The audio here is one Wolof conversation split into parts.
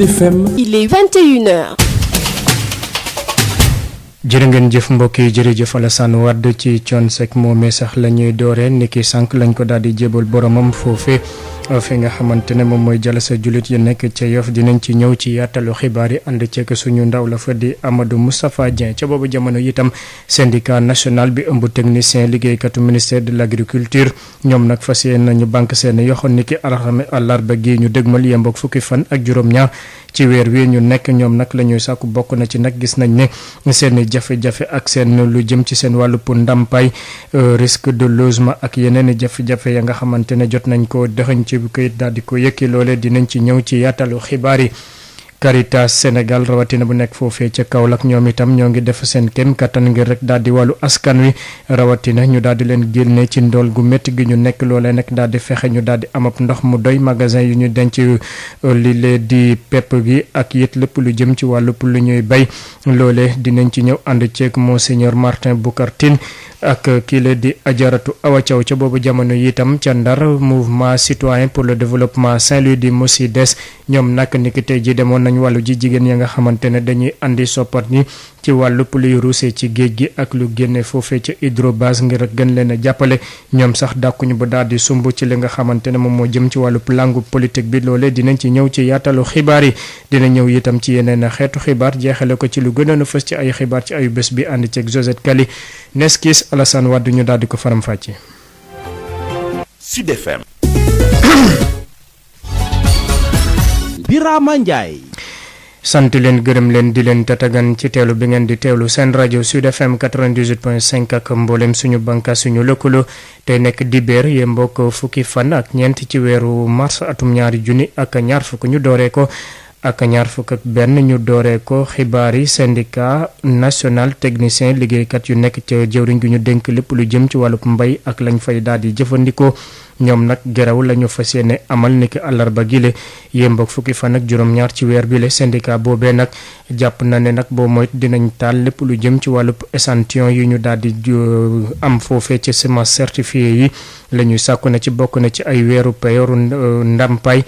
FM. Il est 21h. jërë ngeen jëf mbokk yi jërëjëf Alassane Wade ci Thione Seck moomee sax la ñuy dooree niki sànq lañ ko daal di jébal boromam foofee fi nga xamante ne moom mooy jalasa jullit yi nekk ca Yoff dinañ ci ñëw ci yaatalu xibaar yi ànd ceeg suñu ndaw la fa di Amadou Moustapha Dieng ca boobu jamono itam syndicat national bi ëmb technicien liggéeykatu ministère de l' agriculture ñoom nag fas yéene nañu banque seen yoxoon niki àllarba gi ñu dëgmal yemboog fukki fan ak juróom-ñaar ci weer wi ñu nekk ñoom nag la ñuy sàkku bokk na ci nag gis nañ ne seen jafe-jafe ak seen lu jëm ci seen wàllu ndàmpaay risque de logement ak yeneen jafe-jafe ya nga xamante ne jot nañ ko dëxëñ ci kayit daal di ko yëkki loole dinañ ci ñëw ci yaatalu xibaar yi. Caritas Sénégal rawatina bu nekk foofee ca Kaolack ñoom itam ñoo ngi def seen kem kattan ngir rek daal di wàllu askan wi rawatina ñu daal di leen génne ci ndool gu métti gi ñu nekk loolee nag daal di fexe ñu daal di am ab ndox mu doy magasin yu ñu denc li lee di pepp gi ak it lépp lu jëm ci wàllu lu ñuy bay loolee dinañ ci ñëw ànd ceeg Monseigneur Martin Boucar Tine ak kii la di Ajaratu Awa Thiaw ca boobu jamono yi itam ca Ndar mouvement citoyen pour le développement Saint-Louis di MOSIDES ñoom nag niki tey ji demoon nañ wàllu ji jigéen ya nga xamante ne dañuy andi soppat ni ci wàllu luy ruusee ci géej gi ak lu génne foofee ca hydrobase ngir gën leen a jàppale ñoom sax dàkkuñu ba daal di sumb ci li nga xamante ne moom moo jëm ci wàllu langue politique bi loolee dinañ ci ñëw ci yaatalu xibaar yi dina ñëw itam ci yeneen xeetu xibaar jeexale ko ci lu gënoon a fës ci ay xibaar ci ayu bés bi ànd ceeg Josette Kali neskis Alassane Wade ñu daal di ko faram-fàcce. Sud FM. Birama Ndiaye. sant leen gërëm leen di leen tatagan ci teelu bi ngeen di teewlu seen rajo Sud FM 98.5 ak mboolem suñu bànqaas suñu lëkkaloo tey nekk dibéer yemboog fukki fan ak ñeent ci weeru mars atum 2024 ñu dooree ko ak 21 ñu dooree ko xibaar yi syndicat national technicien liggéeykat yu nekk ca jëwriñ gi ñu dénk lépp lu jëm ci wàllub mbay ak lañ fay daal di jëfandikoo ñoom nag geraw la ñu fas yéene amal niki àllarba gile yemboog fukki fan ak juróom-ñaar ci weer bi le syndicat boobee nag jàpp na ne nag boo moyt dinañ taal lépp lu jëm ci wàllub échantillon yi ñu daal di am foofee ci semence certifiée yi la ñuy sàkku na ci bokk na ci ay weeru peyooru ndàmpaay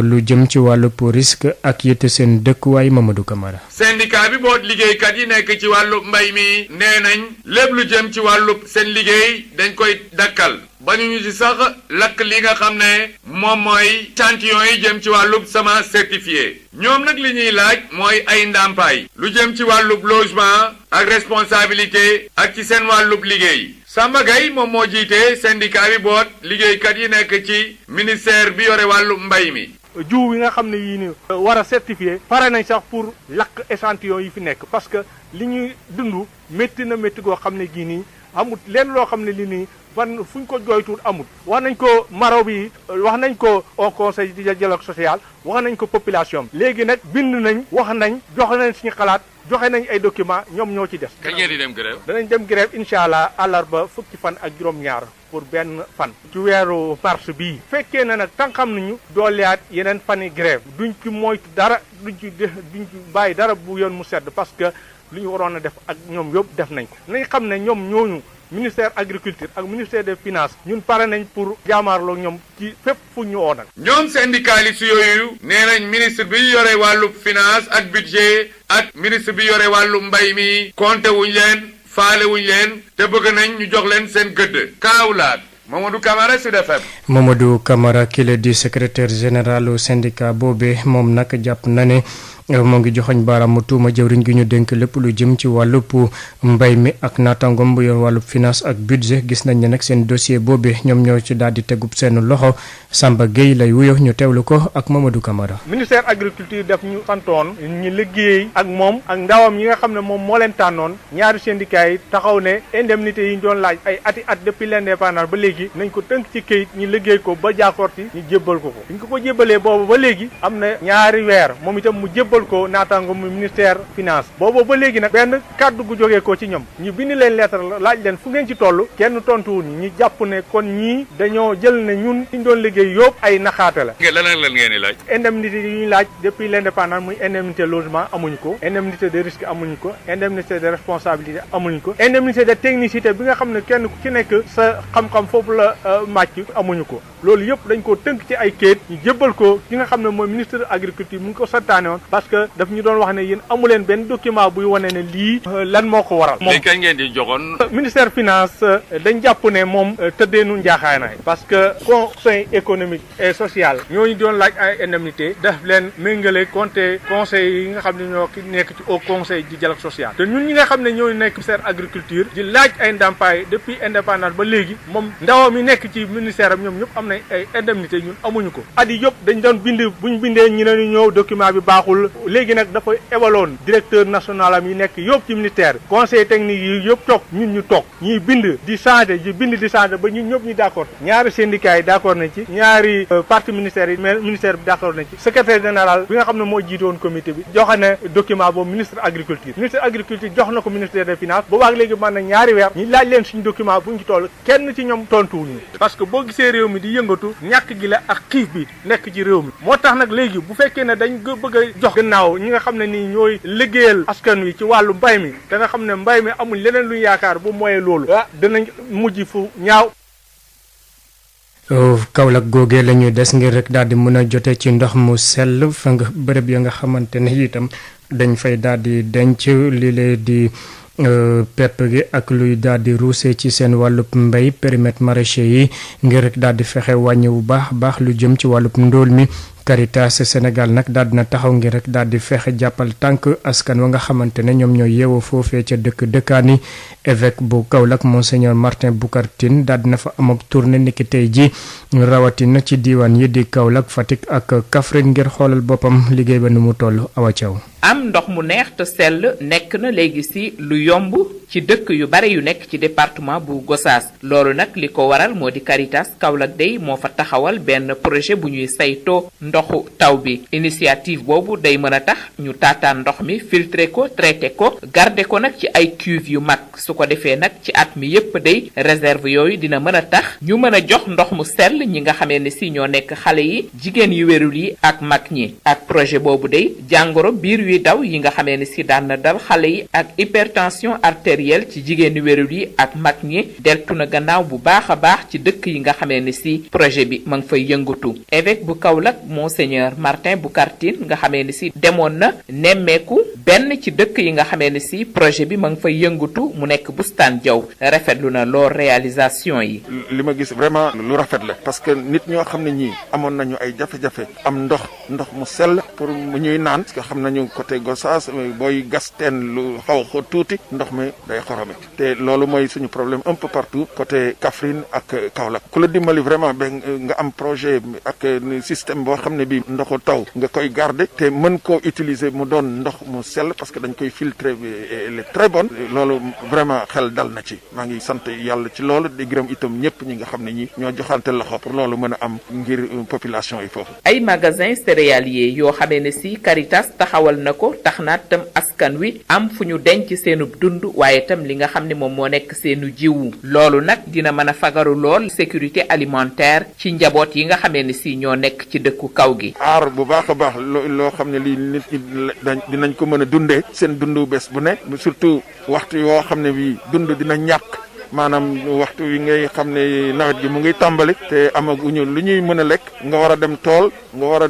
lu jëm ci wàllu risque ak yite seen dëkkuwaay Mamadou Camara. syndicat bi boot liggéeykat yi nekk ci wàllu mbay mi nee nañ lépp lu jëm ci wàllu seen liggéey dañ koy dakkal ba ñu ci sax lakk li nga xam ne moom mooy échantillon yi jëm ci wàllu semence certifiée ñoom nag li ñuy laaj mooy ay ndàmpaay lu jëm ci wàllu logement ak responsabilité ak ci seen wàllu liggéey. Samba Gaye moom moo jiite syndicat bi boot liggéeykat yi nekk ci ministère bi yore wàllu mbay mi. jiw yi nga xam ne yii ni war a certifié pare nañ sax pour lakk échantillon yi fi nekk parce que li ñuy dund métti na métti goo xam ne gii nii amut lenn loo xam ne li nii fan fu ñu ko jooytuwul amut wax nañ ko maro bi wax nañ ko au conseil du dialogue social wax nañ ko population bi léegi nag bind nañ wax nañ joxe nañ suñu xalaat joxe nañ ay documents ñoom ñoo ci des. kañ ngeen di dem grève. danañ dem grève incha allah àllarba fukki fan ak juróom-ñaar pour benn fan. ci weeru mars bii. fekkee na nag tan xam nañu dooleyaat yeneen fani grève duñ ci moytu dara duñ ci bàyyi dara bu yoon mu sedd parce que lu ñu waroon a def ak ñoom yëpp def nañ ko. nañ xam ne ñoom ñooñu ministère agriculture ak ministère des finances ñun pare nañ pour jaamaarloo ñoom ci fépp fu ñu oo nag. ñoom syndicaliste yooyu nee nañ ministre bi yore wàllu finance ak budget ak ministre bi yore wàllu mbay mi compté wuñ leen faale wuñ leen te bëgg nañ ñu jox leen seen gëdd. Kaolack Mamadou Camara Sud FM. Mamadou Camara ki la di secrétaire général au syndicat boobee moom nag jàpp na ne moo ngi joxoñ baaraamu tuuma jëwriñ gi ñu dénk lépp lu jëm ci wàllub mbay mi ak naataangoom bu yor wàllub finance ak budget gis nañ ne nag seen dossier boobee ñoom ñoo ci daal di tegub seen loxo Samba Gueye lay wuyoo ñu teewlu ko ak Mamadou Camara. ministère agriculture daf ñu santoon ñu liggéey ak moom ak ndawam yi nga xam ne moom moo leen tànnoon ñaari syndicats yi taxaw ne indemnité yi ñu doon laaj ay at depuis l'indépendance ba léegi nañ ko tënk ci këyit ñu liggéey ko ba jaakoorti ñu jébbal ko ñu ko jébbalee boobu ba léegi am na ñaari weer moom itam mu jébbal ko naataango mu ministère finance boobu ba léegi nag benn kàddu gu jógee ko ci ñoom ñu bind leen lettre laaj leen fu ngeen ci toll kenn tontuwul ñu jàpp ne kon ñii dañoo jël ne ñun ñu doon liggéey yëpp ay naxaate la. lan ngeen di laaj. indemnité yi ñu laaj depuis l'indépendance muy indemnité logement amuñu ko indemnité de risque amuñu ko indemnité de responsabilité amuñu ko indemnité de technicité bi nga xam ne kenn ku ci nekk sa xam-xam foofu foofu la màcc amuñu ko loolu yëpp dañ ko tënk ci ay kayit ñu jébbal ko ki nga xam ne mooy ministre de agriculture mu ngi ko santaane woon parce que daf ñu doon wax ne yéen amu leen benn document buy wane ne lii lan moo ko waral. léegi kañ ngeen di joxoon. ministère finance dañ jàpp ne moom tëddee nu njaaxaanaay parce que conseil économique et social ñooñu doon laaj ay indemnité daf leen méngale compte conseil yi nga xam ne ñoo nekk ci au conseil du dialogue social te ñun ñi nga xam ne ñoo nekk ministère agriculture di laaj ay ndàmpaay depuis indépendance ba léegi moom ndawam yi nekk ci ministère am ñoom ñëpp am nañ ay indemnité ñun amuñu ko at yi yëpp dañ doon bind buñ bindee ñu ne ñu ñëw document bi baaxul léegi nag dafa ebaloon directeur national am yi nekk yëpp ci ministère conseil technique yi yëpp toog ñun ñu toog ñuy bind di changer di bind di changer ba ñun ñëpp ñu d'accord ñaari syndicats yi d'accord nañ ci ñaari parti ministère yi mais ministère bi d'accord nañ ci secrétaire général bi nga xam ne moo jiite woon comité bi joxe na document boobu ministre agriculture jox na ko ministère des finances boobaak léegi mën na ñaari weer ñu laaj leen suñu document buñ ci toll kenn ci ñoom tontuwuñu parce que boo gisee réew mi di yëngatu ñàkk gi la ak xiif bi nekk ci réew mi moo tax nag léegi bu fekkee ne dañ bëgg a jox gannaaw ñi nga xam ne nii ñooy liggéeyal askan wi ci wàllu mbay mi da nga xam ne mbay mi amul leneen lu yaakaar bu mooyee loolu dinañ mujj fu ñaaw. Kaolack googee la ñuy des ngir rek daal di mën a jote ci ndox mu sell fa nga bërëb ya nga xamante ne itam dañ fay daal di denc li lee di pepp gi ak luy daal di ruuse ci seen wàllub mbay périmètre maraîcher yi ngir rek daal di fexe wàññi bu baax lu jëm ci wàllub ndóol mi. Caritas Sénégal nag daal dina taxaw ngir rek daal di fexe jàppal tànk askan wa nga xamante ne ñoom ñooy yeewoo foofee ca dëkkaani évêque bu Kaolack monseigneur Martin Boucar Tine daal dina fa amab tournée niki tey ji rawatina ci diiwaan yi di Kaolack Fatick ak Kaffrine ngir xoolal boppam liggéey ba nu mu toll Awa Thiaw. am ndox mu neex te sell nekk na léegi si lu yomb ci dëkk yu bare yu nekk ci département bu Gossas loolu nag li ko waral moo di Caritas Kaolack day moo fa taxawal benn projet bu ñuy saytoo ndoxu taw bi initiative boobu day mën a tax ñu taataan ndox mi filtré ko traité ko garder ko nag ci ay cuve yu mag su ko defee nag ci at mi yépp day réserve yooyu dina mën a tax ñu mën a jox ndox mu sell ñi nga xamee ne si ñoo nekk xale yi jigéen yu wérul yi ak mag ñi ak projet boobu day jàngoro biir yu daw yi nga xamee ne si daan na dal xale yi ak hypertension artérielle ci jigéen yu wérul yi ak mag ñi deltu na gannaaw bu baax a baax ci dëkk yi nga xamee ne si projet bi ma ngi fay yëngatu évêque bu Kaolack monseigneur Martin Boucar Tine nga xamee ne si demoon na nemmeeku benn ci dëkk yi nga xamee ne si projet bi ma ngi fay yëngatu mu nekk Bustaan Jaw rafetlu na lool réalisation yi. li ma gis vraiment lu rafet la parce que nit ñoo xam ne ñii amoon nañu ay jafe-jafe am ndox mu sell pour mu ñuy naan parce que xam nañu côté Gossas booy gas teen lu xaw a tuuti ndox mi day xorome te loolu mooy suñu problème un peu partout côté Kaffrine ak Kaolack ku la dimbali vraiment ba nga am projet ak système boo xam ne bi ndoxu taw nga koy garder te mën koo utiliser mu doon ndox mu sell parce que dañ koy filtrer elle est très bonne loolu vraiment xel dal na ci maa ngi sant yàlla ci loolu di gërëm itam ñëpp ñi nga xam ne ñi ñoo joxante loxo pour loolu mën a am ngir population yi foofu. ay magasin céréalier yoo xamee ne si Caritas taxawal na ko tax na tam askan wi am fu ñu denc seenu dund waaye tam li nga xam ne moom moo nekk seenu jiwu loolu nag dina mën a fagaru lool sécurité alimentaire ci njaboot yi nga xamee ne si ñoo nekk ci dëkku kaw gi. aar bu baax a baax loo xam ne lii nit ñi dinañ ko mën a dundee seen dundu bés bu ne surtout waxtu yoo xam ne bi dund dina ñàkk maanaam waxtu wi ngay xam ne nawet gi mu ngi tàmbali te amaguñu lu ñuy mën a lekk nga war a dem tool nga war a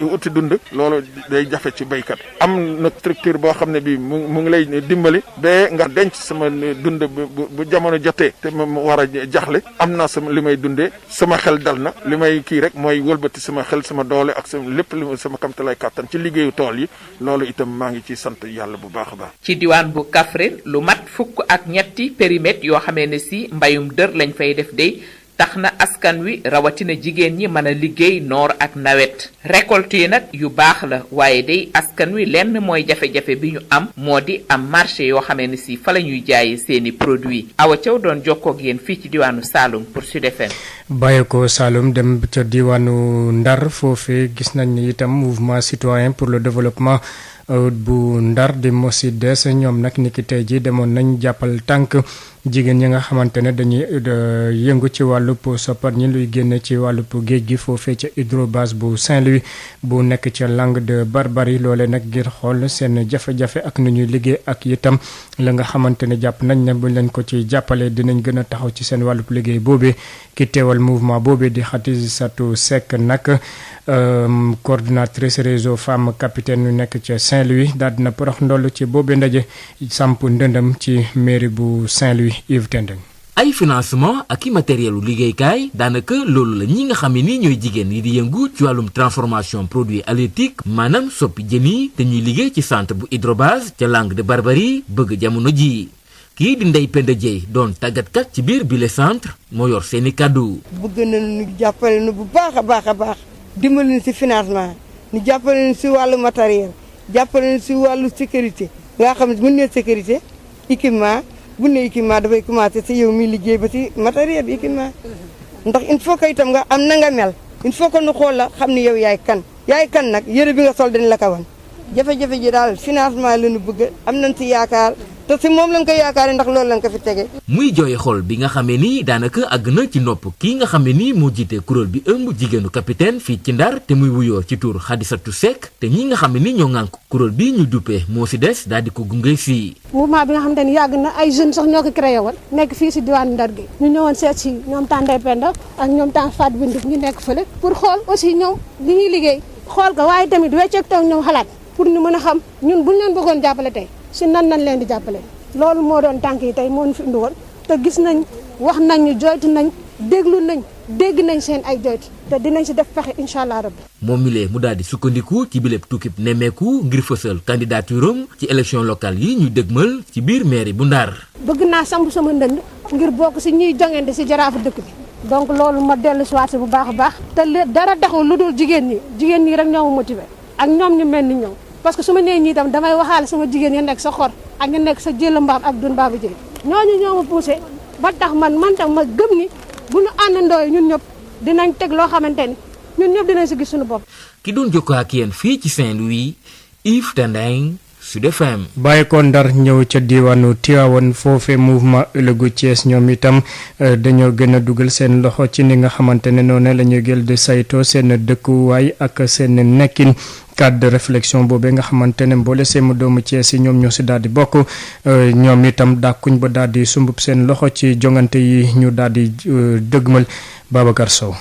uti dund loolu day jafe ci béykat am na structure boo xam ne bi mu ngi lay dimbali ba nga denc sama dund bu jamono jotee te mu war a jaxle am naa sama li may dundee sama xel dal na li may kii rek mooy wëlbati sama xel sama doole ak sama lépp li sama kamtalay kàttan ci liggéeyu tool yi loolu itam maa ngi ci sant yàlla bu baax a baax. ci diwaan bu Kaffrine lu mat fukk ak ñetti périmètre yoo xamee ne si mbayum dër lañ fay def de tax na askan wi rawatina jigéen ñi mën a liggéey noor ak nawet récolte yi nag yu baax la waaye day askan wi lenn mooy jafe-jafe bi ñu am moo di am marché yoo xamee ne si fa la ñuy jaayee seeni produits Awa Thiaw doon jokkoo ak yéen fii ci diwaanu Saloum pour Sud FM. bàyyi ko Saloum dem ca diwaanu Ndar foofee gis nañ ni itam mouvement citoyen pour le développement bu Ndar di MOSIDES ñoom nag niki tey ji demoon nañ jàppal tànk jigéen ñi nga xamante ne dañuy yëngu ci wàllub soppar ñi luy génne ci wàllub géej gi foofee ca hydrobase bu Saint-Louis bu nekk ca Langue de Barbarie loole nag ngir xool seen jafe-jafe ak nu ñuy liggéey ak itam la nga xamante ne jàpp nañ ne buñ leen ko ci jàppale dinañ gën a taxaw ci seen wàllub liggéey boobee ki teewal mouvement boobee di Khadijatou Seck nag coordinatrice réseau femme capitaine yu nekk ca Saint-Louis daal dina porox ndoll ci boobee ndaje samp ndëndam ci mairie bu Saint-Louis Yves Tendeng. ay financement ak i matériel u liggéeykaay daanaka loolu la ñi nga xam ne ni ñooy jigéen yi di yëngu ci wàllum transformation produit halieutique maanaam soppi jën yi te ñuy liggéey ci centre bu hydrobase ca Langue de Barbarie bëgg jamono ji kii di Ndeye Penda Dieye doon tàggatkat ci biir bile centre moo yor seeni kàddu. bëgg nañu jàppale nu bu baax a baax a baax dimbali ñu si financement ñu jàppale ñu si wàllu matériel jàppale ñu si wàllu sécurité nga xam ne bu ñu nee sécurité équipement bu ne équipement dafay commencé si yow mi liggéey ba si matériel bi équipement ndax il faut que itam nga am na nga mel il faut que nu xool la xam ni yow yaay kan nag yëre bi nga sol dañ la ko wan jafe-jafe ji daal financement la ñu bëgg am nañ si yaakaar te si moom lañ ko yaakaaree ndax loolu lañ ko fi tege. muy jooy xol bi nga xamee ni daanaka àgg na ci nopp kii nga xamee ni moo jiite kuréel bi ëmb jigéenu capitaine fii ci Ndar te muy wuyoo ci tur Khadijatou Seck te ñi nga xam ne ni ñoo ŋànk kuréel bi ñu duppee moo si des daal di ko gunge fii. mouvement bi nga xamante ni yàgg na ay jeunes sax ñoo ko créé woon nekk fii si diwaanu Ndar gi ñu ñëwoon seet si ñoom temps Ndeye Penda ak ñoom temps Fatou Bintou ñu nekk fële pour xool aussi ñoom li ñuy liggéey xool ko waaye tamit wecceeg toog ñoom xalaat pour ñu mën a xam ñun buñ leen bëggoon jàppale tey si nan nañ leen di jàppale loolu moo doon tànk yi tey moo ñu fi indi woon te gis nañ wax nañ ñu joytu nañ déglu nañ dégg nañ seen ay joytu te dinañ si def pexe incha allah rabbi. moom mi lee mu daal di sukkandiku ci biléb tukkib nemmeeku ngir fësal candidature am ci élection locale yi ñu dégmal ci biir mairie bu Ndar. bëgg naa samp sama ndënd ngir bokk si ñuy jongante si jaraafu dëkk bi donc loolu ma dellu si waat bu baax a baax te dara taxul lu dul jigéen ñi rek ñoo ma motivé ak ñoom ñu mel ni ñoom parce que su ma nee ñii tam damay waxaale sama jigéen ya nekk sa xor ak ñu nekk sa jëla mbaam ak dun baaba jëy ñooñu ñoo ma poussé ba tax man tam ma gëm ni bu ñu àndandoo ñun ñëpp dinañ teg loo xamante ni ñun ñëpp dinañ si gis suñu bopp. ki doon jokkoo ak yéen fii ci Saint-Louis Yves Tendeng Sud FM. bàyyi ko Ndar ñëw ca diwaanu Tivaouane foofe mouvement ëllëgu Thiès ñoom itam dañoo gën a dugal seen loxo ci ni nga xamante ne noonu la ñuy gël di saytoo seen dëkkuwaay ak seen nekkin. cadre de réflexion boobee nga xamante ne mboole seemu doomu Thiès yi ñoom ñoo si daal di bokk ñoom itam dàkkuñ ba daal di sumbub seen loxo ci jongante yi ñu daal di dëgmal Babacar Sow.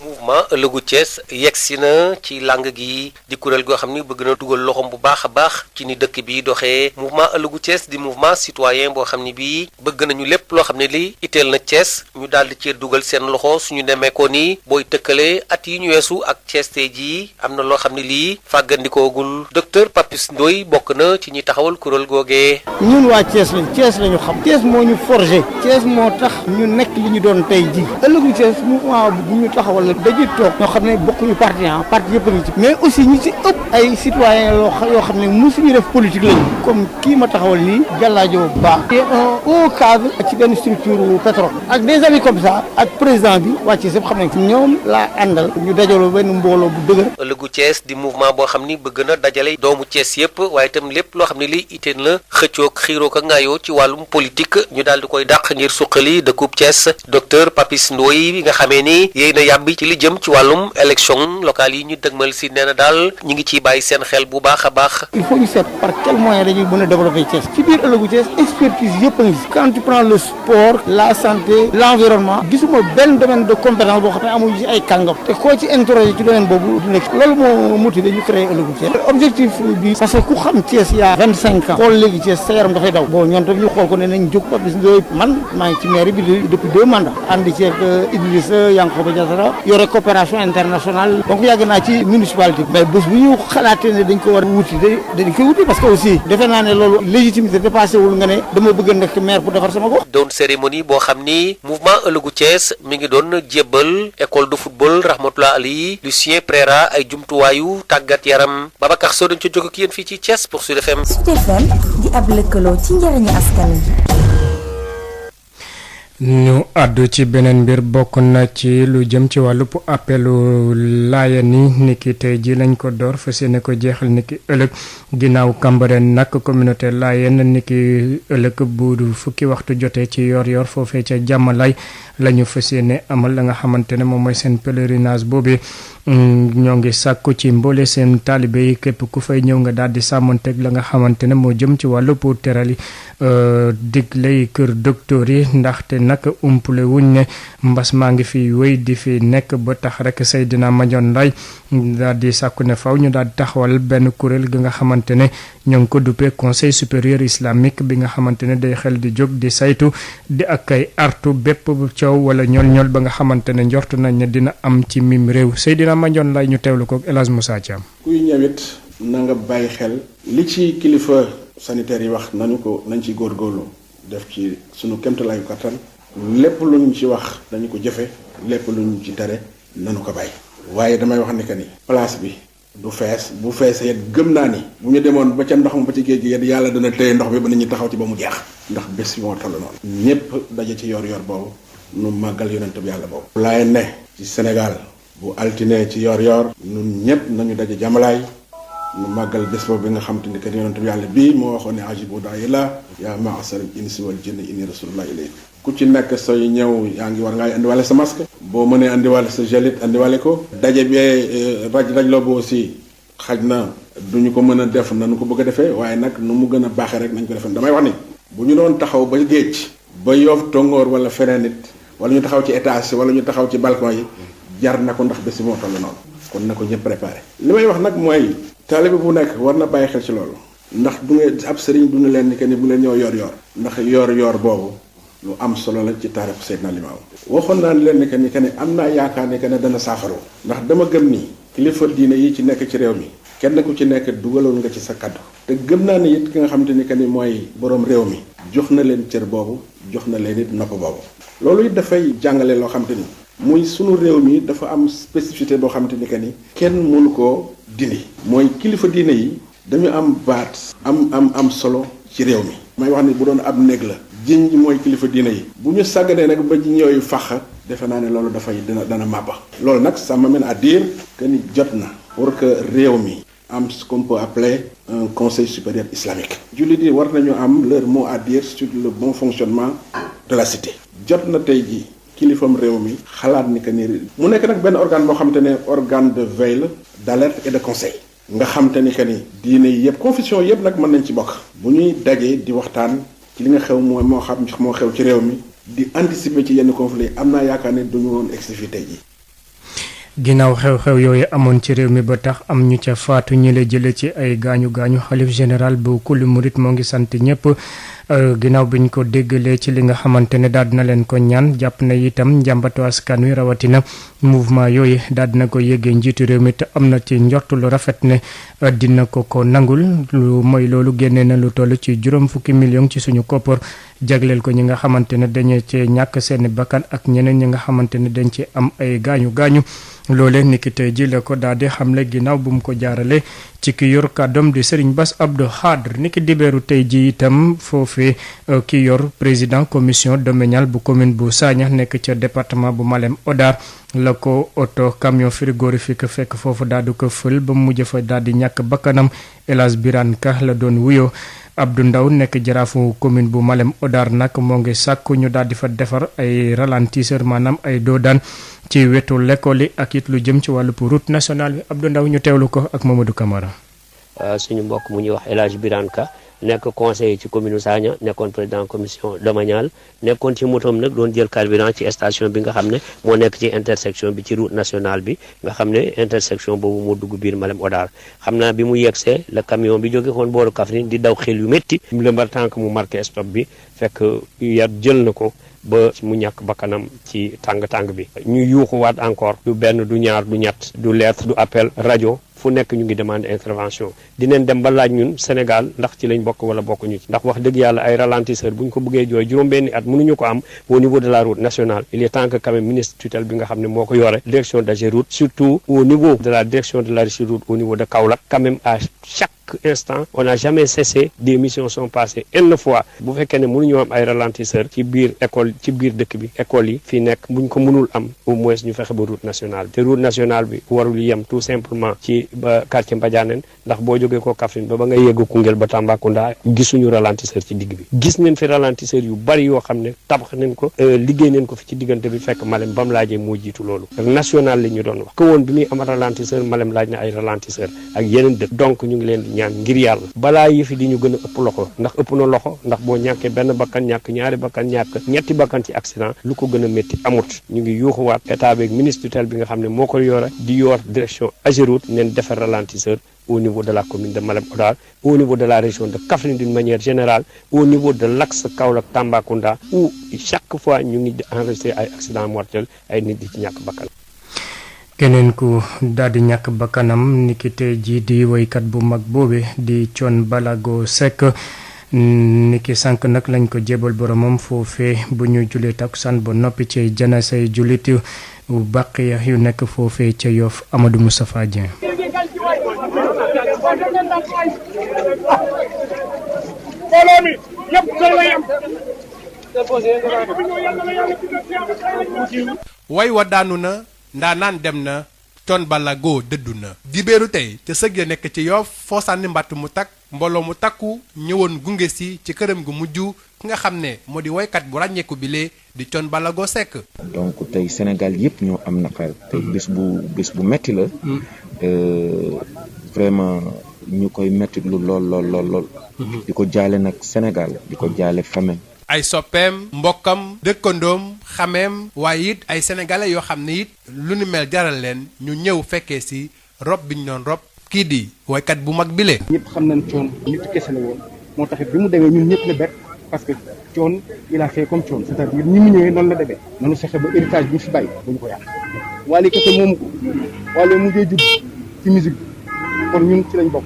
mouvement ëllëgu Thiès yegsi na ci lang gi di kuréel goo xam ni bëgg na dugal loxoom bu baax a baax ci ni dëkk bi doxee mouvement ëllëgu Thiès di mouvement citoyen boo xam ni bii bëgg nañu lépp loo xam ne li itteel na Thiès ñu daal di cee dugal seen loxo suñu demee ko ni booy tëkkale at yi ñu weesu ak Thiès tey jii am na loo xam ne lii fàggandikoogul docteur Papis Ndoye bokk na ci ñi taxawal kuréel googee. ñun waa Thiès lañu xam Thiès moo ñu forgé Thiès moo tax ñu nekk li ñu doon tey jii ëllëgu Thiès mouvement bu ñu taxawal la dañuy toog ñoo xam ne bokkuñu parti yëpp a ngi ci mais aussi ñi ci ëpp ay citoyens yoo xam ne mosuñu def politique lañu comme kii ma taxawal nii Gallaajo Ba et un haut cadre ci benn structure pétrole ak des amis comme ça ak président bi waa Thiès yëpp xam nañ ñoom laa àndal ñu dajaloo benn mbooloo bu dëgër. ëllëgu Thiès di mouvement boo xam ni bëgg na dajale doomu Thiès yëpp waaye itam lépp loo xam ne lii itteel na xëccoog xiiroo ka ngaayoo ci wàllum politique ñu daal di koy dàq ngir suqali dëkkub Thiès docteur Papis Ndoye nga xamee ni yéy na yàbbi ci li jëm ci wàllum élection locale yi ñu dëgmal si nee na daal ñu ngi ciy bàyyi seen xel bu baax a baax. il faut ñu seet par quel moyen dañuy mën a développer Thiès ci biir ëllëgu Thiès expertise yëpp a ngi si quand tu prends le sport la santé l'environnement gisuma benn domaine de compétence boo xam ne amuñu ci ay kàngam te koo ci interroger ci domaine boobu du nekk loolu moo motivé ñu créé ëllëgu Thiès objectif bi parce que ku xam Thiès y a 25 ans xool léegi Thiès sa yaram dafay daw bon ñoom tam ñu xool ko ne nañ jóg Papis Ndoye man maa ngi ci mairie bi depuis 2 mandats ànd ci ak Idrissa Yankhoba Diattara yore coopération internationale donc yàgg naa ci municipalité mais bés bu ñu xalaatee ne dañ ko war a wuti dañ koy wuti parce que aussi defe naa ne loolu légitimité dépassé wul nga ne dama bëgg a nekk maire pour defar sama gox. doon cérémonie boo xam ni mouvement ëllëgu Thiès mi ngi doon jébbal école de football Rahmatoulahi Ali Lucien Préra ay jumtuwaayu tàggat yaram Babacar Sow dañ ca jóg ak yéen fii ci Thiès pour Sud FM. Sud FM di ab lëkkaloo ci njëriñu askan wi. ñu àddu ci beneen mbir bokk na ci lu jëm ci wàllub appelu Laayeen yi niki tey ji lañ ko door fas yéene ko jeexal niki ëllëg ginnaaw Cambérène nag communauté Laayeen niki ëllëg bu fukki waxtu jotee ci yor-yor foofee ca Jàmmalaay la ñu fas yéene amal la nga xamante ne moom mooy seen pèlerinage boobu ñoo ngi sàkku ci mboole seen taalibe yi képp ku fay ñëw nga daal di sàmmanteeg la nga xamante ne moo jëm ci wàllu pour teral yi digley kër docteur yi ndaxte nag umpule wuñ ne mbas maa ngi fi wéy di fi nekk ba tax rek Seydina Mandione Ndaye daal di sàkku ne faw ñu daal di taxawal benn kuréel gi nga xamante ne ñoo ngi ko duppee conseil supérieur islamique bi nga xamante ne day xel di jóg di saytu di ak ay artu bépp coow wala ñol-ñol ba nga xamante ne njort nañ ne dina am ci mim réew Seydina Mandione Ndaye ñu teewlu ko El Hadj Moussa Thiam. kuy ñëwit na nga bàyyi xel li ci kilifa sanitaire yi wax nañ ci góorgóorlu def ci sunu kéemtalaayu kattan lépp lu ñu ci wax dañu ko jëfe lépp lu ñu ci tere nanu ko bàyyi. waaye damay wax ne que ni place bi du fees bu feesee gëm naa ni bu ñu demoon ba ca ndox ma ba ci géej gi yàlla dana téye ndox bi ba nit ñi taxaw ci ba mu jeex ndax bés bi moo toll noonu. ñépp daje ci yor-yor boobu nu màggal yonent bi yàlla boobu. laay ne ci Sénégal bu altine ci yor-yor ñun ñépp nañu daje Jàmmalaay nu màggal bés boobu bi nga xam te ni que yonent bi yàlla bii moo waxoon ne ajibu daa'i la yaa ma'ashara al-insi wal jinni inni rasulullah ilaykum ku ci nekk sooy ñëw yaa ngi war ngay andiwale sa masque boo mënee andiwale sa gelit andiwale ko daje bee raj-rajloo bu aussi xaj na duñu ko mën a def nanu ko bëgg a defee waaye nag nu mu gën a baaxee rek nañ ko defee damay wax ni bu ñu doon taxaw ba géej ba Yoff Tongoor wala feneen nit wala ñu taxaw ci étage wala ñu taxaw ci balcon yi jar na ko ndax bés bi moo toll noonu kon na ko ñëpp préparé li may wax nag mooy taalibe bu nekk war na bàyyi xel ci loolu ndax du ngeen ab sëriñ du ne leen ni que ni bu leen ñëw yor-yor ndax yor-yor boobu lu am solo la ci taarixu Seydina Limaamu waxoon naa leen ni que ni am naa yaakaar ni que ne dana saafaru ndax dama gëm ni kilifa diine yi ci nekk ci réew mi kenn ku ci nekk dugaloon nga ci sa kaddu te gëm naa ni it ki nga xamante ni que ni mooy borom réew mi jox na leen cër boobu jox na leen it nopp boobu loolu it dafay jàngale loo xamante ni muy sunu réew mi dafa am spécificité boo xamante ni que ni kenn mënu koo dindi mooy kilifa diine yi dañu am baat am solo ci réew mi may wax ni bu doon ab néeg la jiñ mooy kilifa diine yi bu ñu sàgganee nag ba ji ñooyu fax defe naa ne loolu dafay dana màbba loolu nag ça m'amène à dire que ni jot na pour que réew mi am ce qu'on peut appeler un conseil supérieur islamique jullit yi war nañu am leur mot à dire sur le bon fonctionnement de la cité jot na tey ji kilifam réew mi xalaat ni que ni mu nekk nag benn organe boo xamante ne organe de veille d'alerte et de conseil nga xamante ni que ni diine yi yëpp confession yëpp nag mën nañ ci bokk bu ñuy dajee di waxtaan ci li nga xew mooy moo xew ci réew mi di anticiper ci yenn conflit am naa yaakaar ne duñu woon expliqué tey ji ginnaaw xew-xew yooyu amoon ci réew mi ba tax am ñu ca faatu ñi la jële ci ay gaañu xalif général bu kulli murit moo ngi sant ñëpp ginnaaw bi ñu ko déggalee ci li nga xamante ne daal dina leen ko ñaan jàpp na itam njàmbatu askan wi rawatina mouvement yooyu daal dina ko yëgee njiitu réew mi te am na ci njort lu rafet ne dina ko nangul lu mooy loolu génnee na lu toll ci 40 millions ci suñu koppar jagleel ko ñi nga xamante ne dañu cee ñàkk seeni bakkan ak ñeneen ñi nga xamante ne dañ ci am ay gaañu loolee niki tey ji la ko daal di xamle ginnaaw bu mu ko jaarale ci ki yor kàddoom di Serigne Bass Abdou Khadre niki dibéeru tey ji itam foofee ki yor président commission domaniale bu commune bu Sagna nekk ca département bu Malem Hodar la ko oto camion frigorifique fekk foofu daal di ko fël ba mu mujj fa daal di ñàkk bakkanam El Hadj Birane Ka la doon wuyoo Abdou Ndaw nekk jaraafu commune bu Malem Hodar nag moo ngi sàkku ñu daal di fa defar ay ralentisseur maanaam ay doodaan ci wetu l'école yi ak it lu jëm ci wàllu route nationale bi Abdou Ndaw ñu teewlu ko ak Mamadou Camara. suñu mbokk mu ñuy wax El Hadj Birane Ka nekk conseiller ci commune Sagna nekkoon président commission domaniale nekkoon ci motom nag doon jël carburant ci station bi nga xam ne moo nekk ci intersection bi ci route nationale bi nga xam ne intersection boobu moo dugg biir Malem Hodar xam naa bi mu yegsee le camion bi jóge woon booru Kaffrine di daw xel yu métti le temps que mu marqué stop bi fekk yar jël na ko ba mu ñàkk bakkanam ci tàng-tàng bi ñu yuuxuwaat encore du benn du ñaar du ñett du lettre du appel rajo fu nekk ñu ngi demandé intervention dinañ dem ba laaj ñun Sénégal ndax ci lañ bokk wala bokkuñu ci ndax wax dëgg yàlla ay ralentisseur bu ñu ko bëggee jooy juróom-benni at mënuñu ko am au niveau de la route nationale il est temps que quand même ministre tutelle bi nga xam ne moo ko yore direction d'AGEROUTE surtout au niveau de la direction de la route au niveau de Kaolack quand même à chaque chaque instant on n'a jamais cessé, des missions sont passées une fois bu fekkee ne mënuñoo am ay ralentisseurs ci biir école ci biir dëkk bi école yi fii nekk buñ ko mënul am au moins ñu fexe ba route nationale te route nationale bi warul yem tout simplement ci ba quartier Mbadianeen ndax boo jógee ko Kaffrine ba nga yegg Koungheul ba Tambacounda gisuñu ralentisseur ci digg bi gis nañ fi ralentisseur yu bari yoo xam ne tabax nañ ko liggéey nañ ko fi ci diggante bi fekk Malem ba mu laajee moo jiitu loolu national li ñu doon wax ko woon bi muy am ralentisseur Malem laaj na ay ralentisseur ak yeneen dëkk donc ñu ngi leen di ñaan ngir yàlla balaa yëfi di ñu gën a ëpp loxo ndax ëpp na loxo ndax boo ñàkkee benn bakkan ñàkk ñaari bakkan ñàkk ñetti bakkan ci accident lu ko gën a métti amut ñu ngi yuuxuwaat état beeg ministre tutelle bi nga xam ne moo ko yore di yor direction Ageroute neen defar ralentisseur au niveau de la commune de Malem Hodar au niveau de la région de Kaffrine d'une manière générale au niveau de l'axe Kaolack Tambacounda où chaque fois ñu ngi enregistré ay accident mortel ay nit di ci ñàkk bakkan. keneen ku daal di ñàkk bakkanam niki tey jii di woykat bu mag boobe di Thione Ballago Seck niki sànq nag lañ ko jébal boromam foofee bu ñu julee takkusaan ba noppi ci janasay jullit yu baqiya yu nekk foofee ca Yoff Amadou Moustapha Dieng. way wa daanu na ndaanaan dem na Thione Ballago dëddu na dibéeru tey te sëg ya nekk ci Yoff foo sànni mbàtt mu takk mbooloo mu takku ñëwoon gunge si ci këram gu mujj ki nga xam ne moo di woykat bu ràññeeku bile di Thione Ballago Seck. donc tey Sénégal yëpp ñoo am naqar tey bés bu metti la vraiment ñu koy metti lu lool di ko jaale nag Sénégal di ko jaale famille ay soppeem mbokkam dëkkandoom xameem waaye it ay sénégalais yoo xam ne it lu ni mel jaral leen ñu ñëw fekkee si rob bi ñu doon rob kii di woykat bu mag bile. ñëpp xam nañ Thione nit kese la woon moo tax bi mu demee ñun ñëpp la bett parce que Thione il a fait comme Thione c'est-à-dire ni mu ñëwee noonu la demee noonu fexe ba héritage bi ñu fi bàyyi bu ñu ko yàq Wally kese moomu ko Wally mu ngi judd ci musique bi kon ñun ci lañ bokk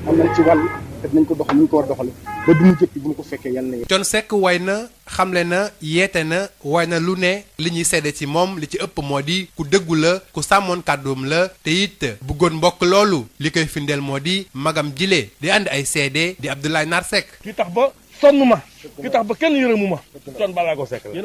am nañ ci wàll te dinañ ko doxal ni ñu ko war doxale ba du ñu jëppi bu ñu ko fekkee yàlla na. Thione Seck way na xamle na yeete na way na lu ne li ñuy seede ci moom li ci ëpp moo di ku dëggu la ku sàmmoon kàddoom la te it bëggoon mbokk loolu li koy firndeel moo di magam jile di ànd ay seede di Abdoulaye Nar Seck. ki tax ba sonn ma ki tax ba kenn yërëmu ma Thione Ballago Seck la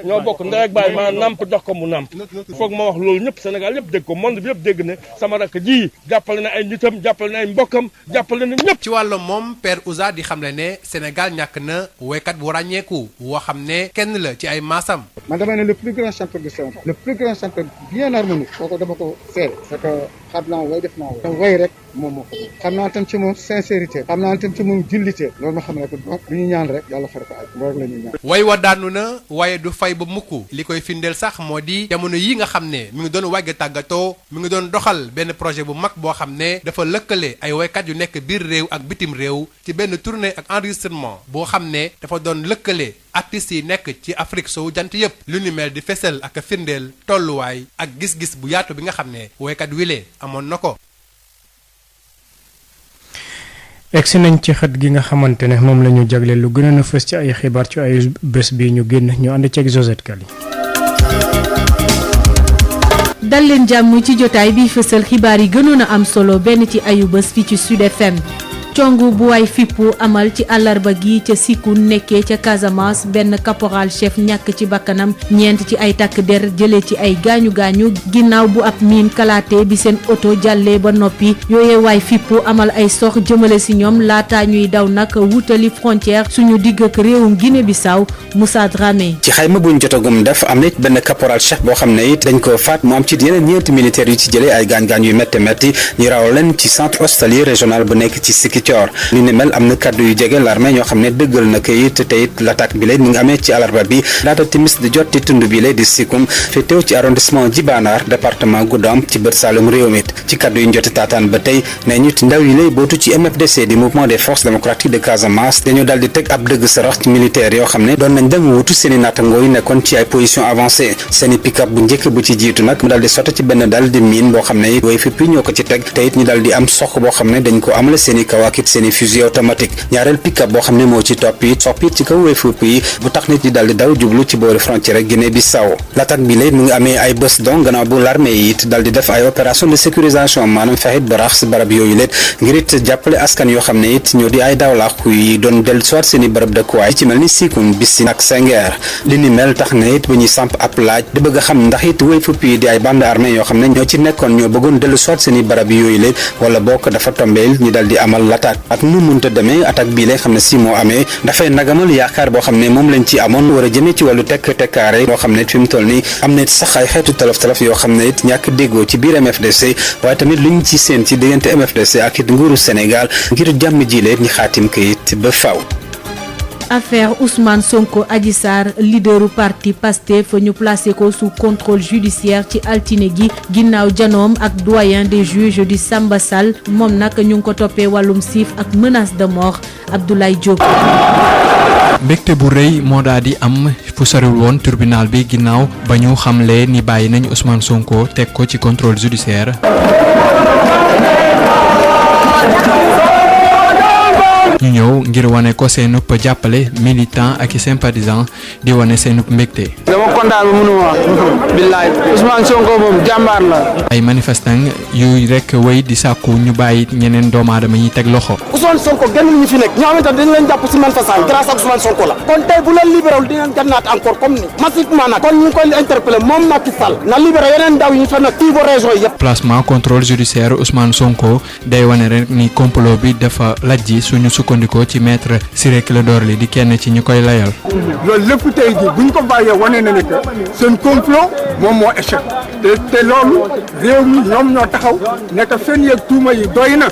ñoo bokk ndey ak baay ma namp jox ko mu namp foog ma wax loolu ñëpp Sénégal yëpp dégg ko monde bi yëpp dégg ne sama rakk ji jàppale na ay nitam jàppale na ay mbokkam jàppale na ñëpp. ci wàllu moom Père Ouza di xamle ne Sénégal ñàkk na woykat bu ràññeeku woo xam ne kenn la ci ay maasam. man damay ne le plus grand chanteur du Sénégal le plus grand chanteur bien harmonique kooku dama ko seet parce que xam naa way def naa way way rek moom moo ko xam naa tam ci moom sincérité xam naa tam ci moom jullité loolu ma xam ne lu ñu ñaan rek yàlla far ko ay loolu la ñuy ñaan. way wa daanu na waaye du fay ba mukk li koy firndeel sax moo di jamono yi nga xam ne mi ngi doon wàgg tàggatoo mi ngi doon doxal benn projet bu mag boo xam ne dafa lëkkale ay waykat yu nekk biir réew ak bitim réew ci benn tournée ak enregistrement boo xam ne dafa doon lëkkale artistes yi nekk ci Afrique sowu jant yépp lu ni mel di fesal ak firndeel tolluwaay ak gis-gis bu yaatu bi nga xam ne waykat wile amoon na ko. egsi nañ ci xët gi nga xamante ne moom la ñu jagleel lu gën a fës ci ay xibaar ci ay bés bi ñu génn ñu ànd ceeg Josette Kali. dal leen jàmm ci jotaay bi fësal xibaar yi gënoon a am solo benn ci ayu bés fii ci Sud FM. congu bu waay fippu amal ci àllarba gi ca Sikun nekkee ca Casamance benn caporal chef ñàkk ci bakkanam ñeent ci ay takk der jëlee ci ay gaañu gaañu ginnaaw bu ab miin kalaate bi seen oto jàllee ba noppi yooye waay fippu amal ay sox jëmale si ñoom laata ñuy daw nag wutali frontière suñu digg ak réewum Guinée Bissau Moussa Dramé. ci xayma buñ jotagum def am na benn caporal chef boo xam ne it dañ ko faat mu am ci yeneen ñeenti militaires yu ci jëlee ay gaañ-gaañ yu métti ñu raw leen ci centre hospitalier régional bu nekk ci Sikki li ni mel am na kàddu yu jege l'armée ñoo xam ne dëggal na ko it te it l'attaque bi la mi ngi amee ci alarba bi laata timis di jot ci tund bi la di Sikum féetew ci arrondissement Djibanaar département Goudomp ci bët Saalum réew mi ci kàddu yu ñu joti taataan ba tey ne ñu ndaw yi lay bootu ci MFDC di mouvement des forces démocratiques de Casamance dañoo daal di teg ab dëgg sarax ci militaire yoo xam ne doon nañ dem wutu seen i nattangoo yi nekkoon ci ay position avancée seen i pick-up bu njëkk bu ci jiitu nag mu daal di sotti ci benn dal di miin boo xam ne it way fippi ñoo ko ci teg te it ñu daal di am sox boo xam ne dañ ko amale seen i kaw ak ak it seen i fusil automatique ñaareel pick-up boo xam ne moo ci topp it sopp it ci kaw wayfupp yi bu tax nit ñi daal di daw jublu ci boori frontière Guinée-Bissau l'attaque bi léegi mu ngi amee ay bés donc gannaaw bu l'armée yi it daal di def ay opération de sécurisation maanaam fexit ba rax si barab yooyu leen ngir it jàppale askan yoo xam ne it ñoo di ay dawlaaxu yi doon dellu soit seen i barab dëkkuwaay ci mel ni Sikun Bissine ak Senghor li ni mel tax na it ba ñuy samp ab laaj di bëgg a xam ndax it wayfupp yi di ay bande armée yoo xam ne ñoo ci nekkoon ñoo bëggoon dellu soit seen i barab yooyu leen wala bokk dafa tombeel ñu daal di amal l'attaque ak nu munta demee attaque bii lee xam ne si moo amee dafay nagamal yaakaar boo xam ne moom lañ ci amoon war a jëmee ci wàllu tekkaare yoo xam ne fi mu toll nii am na sax ay xeetu tolof-tolof yoo xam ne it ñàkk déggoo ci biir MFDC waaye tamit luñ ci seen ci diggante MFDC ak it nguuru Sénégal ngir jàmm jilee ñi xaatim kayit ba faw affaire Ousmane Sonko Adji Sarr leaderu parti Pastef ñu placé ko sous contrôle judiciaire ci altine gi ginnaaw janoom ak doyen des juges di Samba Sall moom nag ñu ngi ko toppee wàllum siif ak menace de mort Abdoulaye Diop. mbégte bu rëy moo daal di am fu soriwul woon tribunal bi ginnaaw ba ñu xamle ni bàyyi nañ Ousmane Sonko teg ko ci contrôle judiciaire. ñu ñëw ngir wane ko seenub jàppale militant ak i sympathisant di wane seenub mbégte. dama kontaan ba mënuma wax billaay Ousmane Sonko moom jàmbaar la. ay manifestant yuy rek wéy di sàkku ñu bàyyi ñeneen doomu aadama yi teg loxo. Ousmane Sonko gën ñu fi nekk ñoo xamante dañu leen jàpp si manifestant grâce à Ousmane Sonko la kon tey bu leen libéré wul di ngeen gannaat encore comme ni massivement nag kon ñu ngi koy interpellé moom Macky Sall na libéré yeneen ndaw yi ñu fa nag fii ba région yi yëpp. placement contrôle judiciaire Ousmane Sonko day wane rek ni complot bi dafa lajji suñu sukkandikoo ci maître Ciré Clédor Ly di kenn ci ñu koy layal. loolu lépp tey jii bu ñu ko bàyyee wane na ne que seen complot moom moo échec te loolu réew mi ñoom ñoo taxaw ne que fen yeeg tuuma yi doy na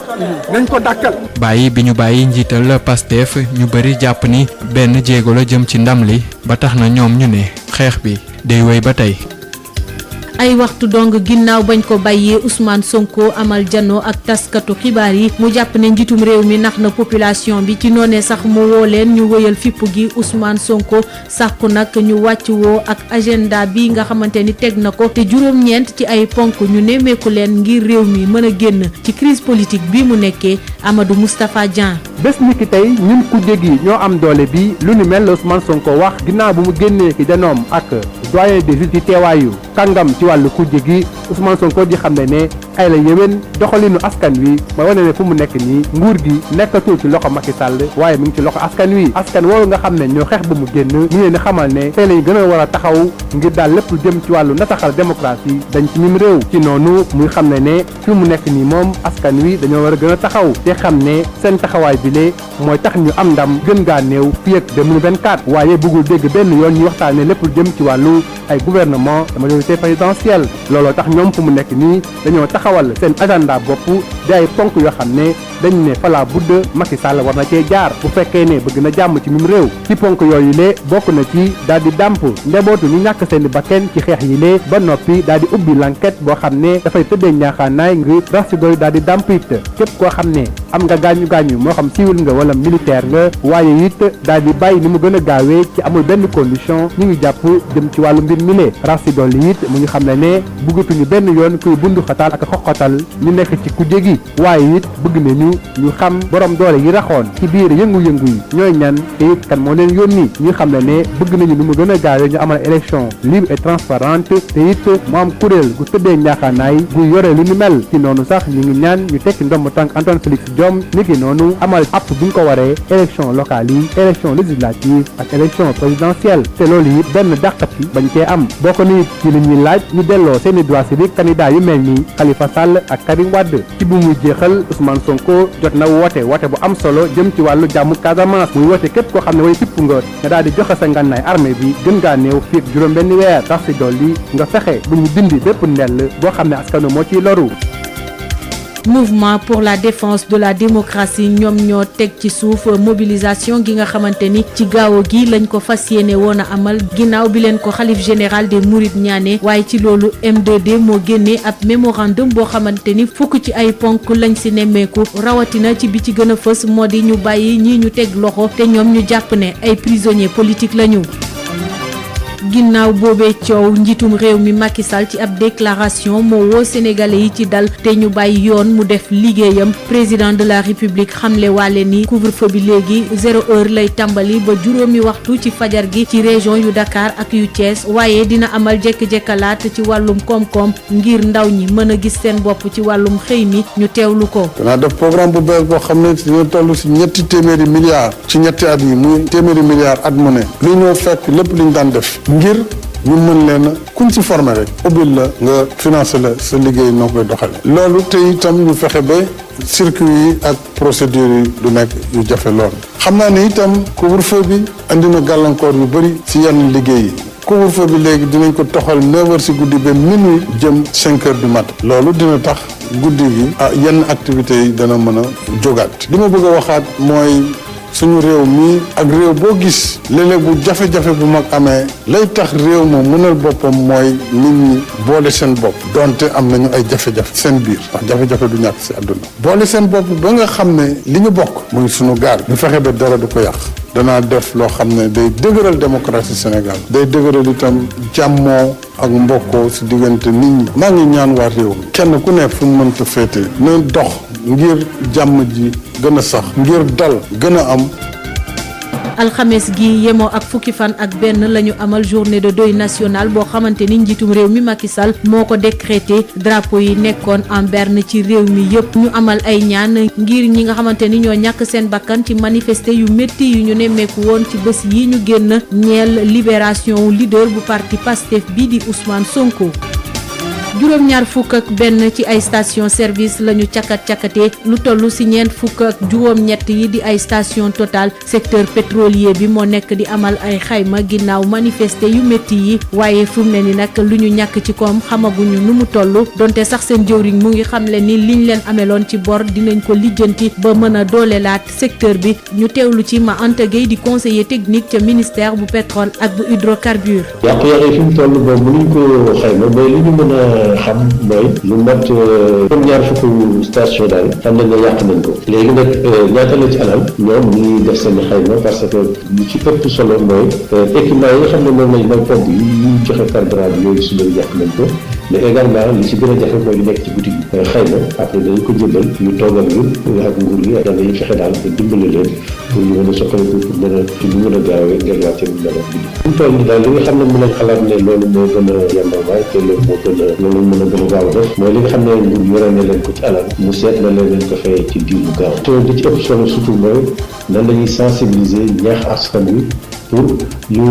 nañ ko dàkkal. bàyyi bi ñu bàyyi njiital Pastef ñu bëri jàpp ni benn jéego la jëm ci ndam li ba tax na ñoom ñu ne xeex bi day wéy ba tey. ay waxtu dong ginnaaw bañ ko bàyyee Ousmane Sonko amal janoo ak taskatu xibaar yi mu jàpp ne njiitum réew mi nax na population bi ci noonee sax mu woo leen ñu wëyal fipp gi Ousmane Sonko sàkku nag ñu wàcc woo ak agenda bi nga xamante ni teg na ko te juróom-ñeent ci ay ponk ñu nemmeeku leen ngir réew mi mën a génn ci crise politique bi mu nekkee Amadou Moustapha Dieng. bés ni ki tey ñun ku jéggi ñoo am doole bi lu ni mel Ousmane Sonko wax ginnaaw bu mu génnee ki janoom ak doyen des juges ci teewaayu kàngam ci wàllu kujje gi Ousmane Sonko di xam ne ay la yéwén doxalinu askan wi ma wane ne fu mu nekk nii nguur gi nekkatul ci loxo Macky Sall waaye mu ngi ci loxo askan wi askan woowu nga xam ne ñoo xeex ba mu génn ñu leen di xamal ne tey lañ gën a war a taxaw ngir daal lépp lu jëm ci wàllu nataxal démocratie dañ ci mim réew ci noonu muy xam ne fi mu nekk nii moom askan wi dañoo war a gën a taxaw te xam ne seen taxawaay bi lee mooy tax ñu am ndam gën gaa néew fii ak 2024 waaye bëggul dégg benn yoon ñu waxtaane lépp lu jëm ci wàllu ay gouvernement de majorité présidentielle looloo tax ñoom fu mu nekk nii dañoo taxawal seen agenda bopp di ay ponk yoo xam ne dañ ne fala budd Macky Sall war na cee jaar bu fekkee ne bëgg na jàmm ci mim réew ci ponk yooyu lee bokk na ci daal di dàmp njabootu ñu ñàkk seen bakken ci xeex yi lee ba noppi daal di ubbi l'enquête boo xam ne dafay tëddee ñaaxaanaay ngir rax si doy daal di dàmp it képp koo xam ne am nga gaañu-gaañu moo xam civil nga wala militaire nga waaye it daal di bàyyi ni mu gën a gaawee ci amul benn condition ñu ngi jàpp jëm ci wàllu mbir mi lee rax si dolli it mu ñu xam ne bëggatuñu benn yoon kuy bundu xataal ak xoqatal ñu nekk ci kujje gi waaye it bëgg nañu ñu xam borom doole yi raxoon ci biir yëngu-yëngu yi ñooy ñan te it kan moo leen yónni ñu xam ne bëgg nañu ni mu gën a gaawee ñu amal élection libre et transparente te it mu am kuréel gu tëddee njaaxaanaay gu yore lu ni mel ci noonu sax ñu ngi ñaan ñu tekki ndomb tànk Antoine Félix Diome ni ki noonu amal app bu ñu ko waree élection locale yi élection législative ak élection présidentielle te loolu it benn dàqati bañ cee am bokk na it ci li ñuy laaj ñu delloo seeni droit civique candidat yu mel ni Khalifa Sall ak Karim Wade ci bu muy jeexal Ousmane Sonko jot na woote bu am solo jëm ci wàllu jàmmu Casamance muy woote képp koo xam ne way fipp nga daal di joxe sa ngànnaay armée bi gën ngaa néew fii ak juróom benn weer tax si dolli nga fexe bu ñu dindi bépp ndell boo xam ne askanu moo ciy loru. mouvement pour la défense de la démocratie ñoom ñoo teg ci suuf mobilisation gi nga xamante ni ci gaaw gi lañ ko fas yéene woon a amal ginnaaw bi leen ko xalif général des mourides ñaane waaye ci loolu M2D moo génnee ab mémorandum boo xamante ni fukk ci ay ponk lañ si nemmeeku rawatina ci bi ci gën a fës moo di ñu bàyyi ñii ñu teg loxo te ñoom ñu jàpp ne ay prisonniers politiques lañu. ginnaaw boobee coow njiitum réew mi Macky Sall ci ab déclaration moo woo sénégalais yi ci dal te ñu bàyyi yoon mu def liggéeyam président de la république xamle waale ni couvre-feu bi léegi 0 heure lay tàmbali ba juróomi waxtu ci fajar gi ci région yu Dakar ak yu Thiès waaye dina amal jekk-jekkalaat ci wàllum koom-koom ngir ndaw ñi mën a gis seen bopp ci wàllum xëy mi ñu teewlu ko. danaa def programme bu bees boo xam ne dina toll si ñetti téeméeri milliards ci ñetti at yi muy téeméeri milliards at mu ne li ñoo fekk lépp li ñu daan def ngir ñu mën leen kuñ ci formé rek ubbil la nga financé la sa liggéey noo koy doxale loolu te itam ñu fexe ba circuit yi ak procédure yi du nekk yu jafe lool xam naa ne itam couvre-feu bi andi na gàllankoor yu bëri ci yenn liggéey yi couvre-feu bi léegi dinañ ko toxal 9h si guddi ba minuit jëm 5h du matin loolu dina tax guddi gi yenn activités yi dana mën a jógaat li ma bëgg a waxaat mooy suñu réew mi ak réew boo gis léeg-léeg bu jafe-jafe bu mag amee lay tax réew ma mënal boppam mooy nit ñi boole seen bopp donte am nañu ay jafe-jafe seen biir ndax jafe-jafe du ñàkk si àdduna boole seen bopp ba nga xam ne li ñu bokk muy suñu gaar ñu fexe ba dara du ko yàq danaa def loo xam ne day dëgëral démocratie Sénégal day dëgëral itam jàmmoo ak mbokkoo si diggante nit ñi maa ngi ñaan waa réew mi kenn ku ne fu mu mënta féete na dox ngir jàmm ji gën a sax ngir dal gën a am. alxames gi yemoo ak fukki fan ak benn lañu amal journée de deuil national boo xamante ni njiitum réew mi Macky Sall moo ko décrété drapeau yi nekkoon en berne ci réew mi yëpp ñu amal ay ñaan ngir ñi nga xamante ni ñoo ñàkk seen bakkan ci manifester yu métti yu ñu nemmeeku woon ci bés yi ñu génn ñeel libération leader bu parti Pastef bi di Ousmane Sonko. juróom-ñaar fukk ak benn ci ay station service lañu càkkat-càkkatee lu toll ci ñeent fukk ak juróom-ñett yi di ay station Total secteur pétrolier bi moo nekk di amal ay xayma ginnaaw manifester yu métti yi waaye fu mu ne ni nag lu ñu ñàkk ci koom xamaguñu nu mu toll donte sax seen jëwriñ mu ngi xamle ni liñ leen ameloon ci bor dinañ ko lijjanti ba mën a doolelaat secteur bi ñu teewlu ci Ma Anta Gueye di conseiller technique ca ministère bu pétrole ak bu hydrocarbure. yàqu-yàqu yi fi mu toll boobu mënuñ ko xayma mais li ñu mën a xam mooy lu mat juróom-ñaar fukk station daal xam nañ ne yàq nañ ko léegi nag ñaata la ci alal ñoom ñu ngi def seen xayma parce que lu ci ëpp solo mooy équipement yi nga xam ne moom lañ mooy pompe yi ñu joxe carburant bi yooyu su yàq nañ ko mais également li ci gën a jafe mooy li nekk ci boutique bi xayma après dañ ko jëbal ñu toog ak ñun ak nguur yi dana yi fexe daal ba dimbali leen pour ñu mën a soxaliku pour mën a ci lu mën a gaawee delluwaat seen melo bi ñu toll ni daal li nga xam ne mën nañ xalaat ne loolu moo gën a yemamaay te loolu moo gën a loolu mën a gën a gaaw a def mooy li nga xam ne nguur yore na leen ko ci alal mu seet na leen ko fay ci diir bu gaaw te li ci ëpp solo surtout mooy nan lañuy sensibiliser ñaax askan wi pour ñu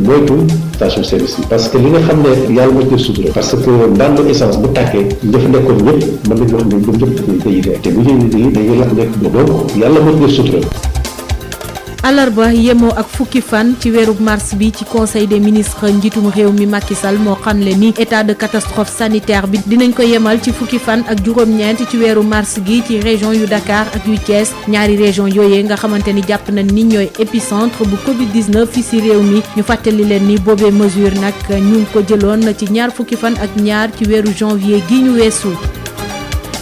moytu station service bi parce que li nga xam ne yàlla moo ci sutura parce que ndànd essence bu tàkkee ñëf nekkoon ñëpp mën nañu wax ne ñoom ñëpp dañuy dee te bu ñuy liggéey dañuy lakk nekk donc yàlla moo ci sutura. alarba yemoo ak fukki fan ci weeru mars bi ci conseil des ministres njiitum réew mi Macky Sall moo xamle ni état de catastrophe sanitaire bi dinañ ko yemal ci fukki fan ak juróom-ñeent ci weeru mars gi ci région yu Dakar ak yu Thiès ñaari région yooyee nga xamante ni jàpp nañ ni ñooy épicentre bu Covid-19 fi ci réew mi ñu fàttali leen ni boobee mesure nag ñu ngi ko jëloon ci ñaar fukki fan ak ñaar ci weeru janvier gi ñu weesu.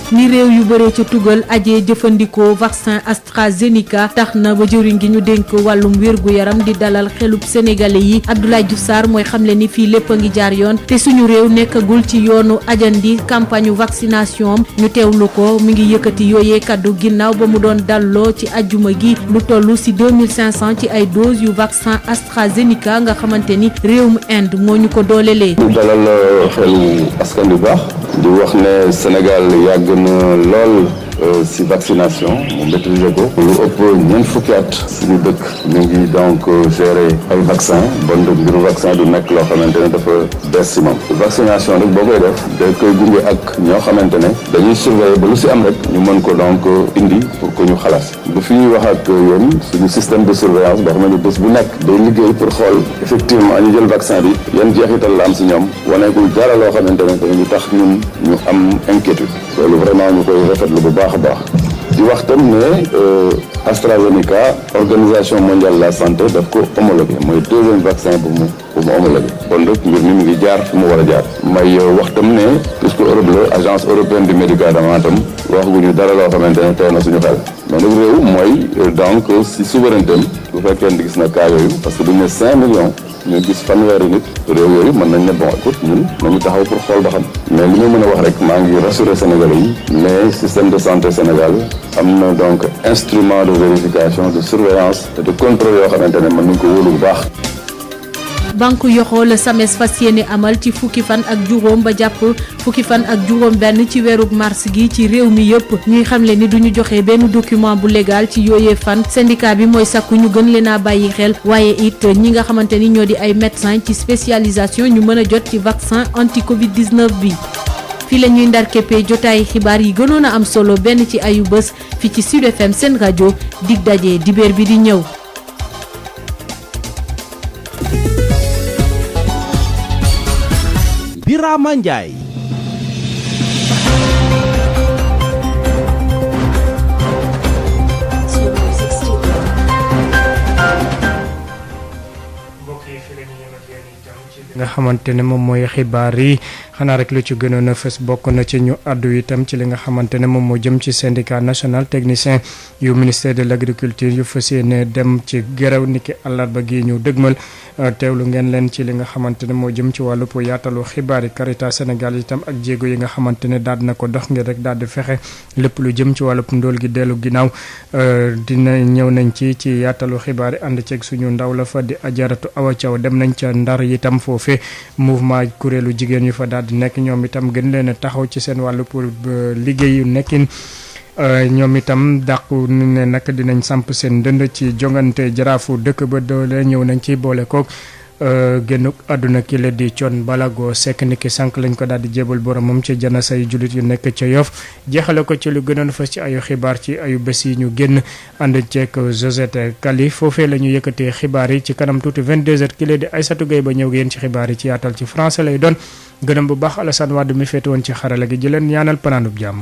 ni réew yu bëree ca tugal ajee jëfandikoo vaccin AstraZeneca tax na ba jëriñ gi ñu dénk wàllum wér-gu-yaram di dalal xelub sénégalais yi Abdoulaye Diouf Sarr mooy xamle ni fii lépp a ngi jaar yoon te suñu réew nekkagul ci yoonu ajandi campagne vaccination am ñu teewlu ko mi ngi yëkkati yooyee kaddu ginnaaw ba mu doon dalloo ci ajjuma gi lu toll ci 2500 ci ay doses yu vaccin AstraZeneca nga xamante ni réewum Inde moo ñu ko doolelee. ñu dalal xelu askan bu baax di wax ne Sénégal yàgg na lool si vaccination mu maîtriser ko lu ëpp ñeent fukki at suñu dëkk ñu ngi donc gérer ay vaccin bon de mbiru vaccin du nekk loo xamante ne dafa bees si moom vaccination rek boo koy def da koy gunge ak ñoo xamante ne dañuy surveiller ba lu si am rek ñu mën ko donc indi pour que ñu xalaat bu fi ñuy wax ak yéen suñu système de surveillance boo xam ne bés bu nekk day liggéey pour xool effectivement ñu jël vaccin bi yan jeexital la am si ñoom waneegul dara loo xamante ne dañu tax ñun ñu am inquiétude loolu vraiment ñu koy rafetlu bu baax a baax di wax tam ne AstraZeneca organisation mondiale de la santé daf ko homologué mooy deuxième vaccin bu mu homologué kon rek mbir mi ngi jaar fi mu war a jaar may wax tam ne puisque Europe la agence européenne du médicament tam waxaguñu dara loo xamante ne teew na suñu xel mais nag réew mooy donc si souveraineté bu fekkee ne gis na cas yooyu parce que bu ñu ne 5 millions ñu gis fanweeri nit réew yooyu mën nañ ne bon écoute ñun nañu taxaw pour xool ba xam mais li ma mën a wax rek maa ngi rassurer Sénégalais yi mais système de santé Sénégal am na donc instrument de vérification de surveillance et de contrôle yoo xamante ne mën nañ ko wóolu bu baax. banque yoxoo la SAMES fas yéene amal ci fukki fan ak juróom ba jàpp fukki fan ak juróom benn ci weerub mars gi ci réew mi yëpp ñuy xamle ni duñu joxe benn document bu légal ci yooyee fan syndicat bi mooy sàkku ñu gën leen a bàyyi xel waaye it ñi nga xamante ni ñoo di ay médecins ci spécialisation ñu mën a jot ci vaccin anti Covid 19 bi. fii la ñuy ndar képpee jotaay xibaar yi gënoon a am solo benn ci ayu bés fi ci Sud FM seen rajo dig daje dibéer bi di ñëw. Birama Ndiaye. nga xamante ne moom mooy xibaar yi xanaa rek lu ci gënoon a fës bokk na ci ñu àddu itam ci li nga xamante ne moom moo jëm ci syndicat national technicien yu ministère de l' agriculture yu fas yéene dem ci gërëw niki àllarba gi ñu dëgmal teewlu ngeen leen ci li nga xamante ne moo jëm ci wàllu yaatalu xibaar yi Caritas Sénégal itam ak jéego yi nga xamante ne daal na ko dox ngir rek daal di fexe lépp lu jëm ci wàllu ndóol gi dellu ginnaaw dina ñëw nañ ci yaatalu xibaar yi ànd ceeg suñu ndaw la fa di Ajaratu Awa Thiaw dem nañ ca Ndar itam foofe mouvement kuréelu jigéen yu fa daal di nekk ñoom itam gën leen a taxaw ci seen wàllu pour liggéeyu nekkin ñoom itam dàqu ne nag dinañ samp seen dënd ci jongante jaraafu dëkk ba doole ñëw nañ ci boole kook génn àdduna ki la di Thione Ballago Seck niki sànq lañ ko daal di jébal boromam ci jana say jullit yu nekk ca Yoff jeexale ko ci lu gënoon fas ci ayu xibaar ci ayu bés yi ñu génn ànd ceeg Josette Kali foofee la ñu yëkkatee xibaar yi ci kanam tuuti 22h ki la di Aïssatou Gueye ba ñëw yéen ci xibaar yi ci yaatal ci français lay doon gërëm bu baax Alassane Wade mi féete woon ci xarala gi jëleen ñaanal panaanub jàmm